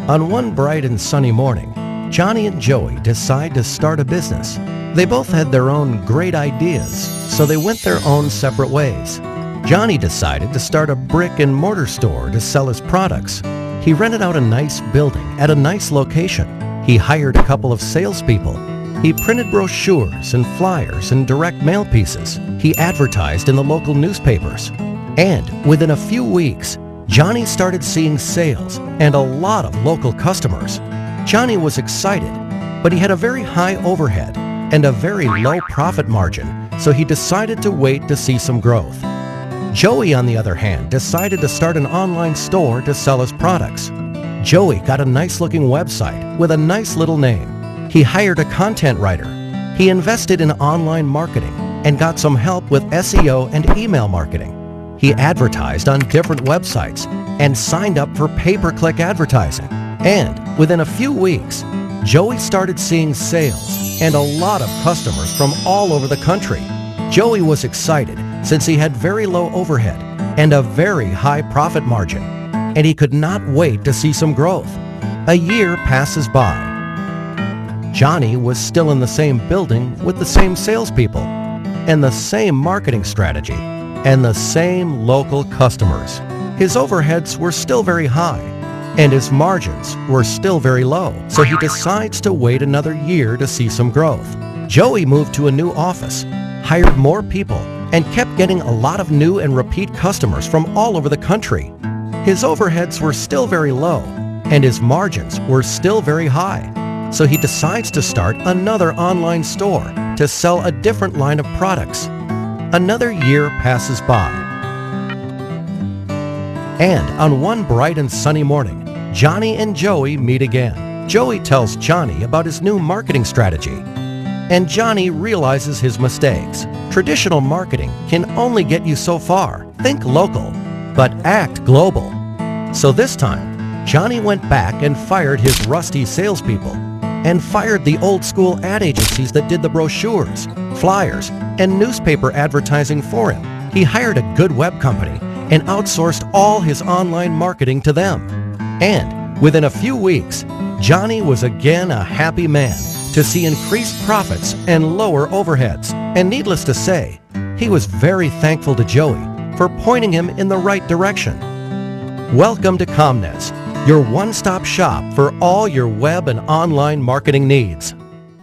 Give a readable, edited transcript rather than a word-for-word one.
On one bright and sunny morning, Johnny and Joey decide to start a business. They both had their own great ideas, so they went their own separate ways. Johnny decided to start a brick and mortar store to sell his products. He rented out a nice building at a nice location. He hired a couple of salespeople. He printed brochures and flyers and direct mail pieces. He advertised in the local newspapers. And within a few weeks, Johnny started seeing sales and a lot of local customers. Johnny was excited, but he had a very high overhead and a very low profit margin, so he decided to wait to see some growth. Joey, on the other hand, decided to start an online store to sell his products. Joey got a nice-looking website with a nice little name. He hired a content writer. He invested in online marketing and got some help with SEO and email marketing. He advertised on different websites and signed up for pay-per-click advertising. And within a few weeks, Joey started seeing sales and a lot of customers from all over the country. Joey was excited since he had very low overhead and a very high profit margin, and he could not wait to see some growth. A year passes by. Johnny was still in the same building with the same salespeople and the same marketing strategy and the same local customers. His overheads were still very high and his margins were still very low, so he decides to wait another year to see some growth. Joey moved to a new office, hired more people, and kept getting a lot of new and repeat customers from all over the country. His overheads were still very low and his margins were still very high. So he decides to start another online store to sell a different line of products. Another year passes by. And on one bright and sunny morning, Johnny and Joey meet again. Joey tells Johnny about his new marketing strategy, and Johnny realizes his mistakes. Traditional marketing can only get you so far. Think local, but act global. So this time, Johnny went back and fired his rusty salespeople and fired the old-school ad agencies that did the brochures, flyers, and newspaper advertising for him. He hired a good web company and outsourced all his online marketing to them. And within a few weeks, Johnny was again a happy man to see increased profits and lower overheads. And needless to say, he was very thankful to Joey for pointing him in the right direction. Welcome to Comnes, your one-stop shop for all your web and online marketing needs.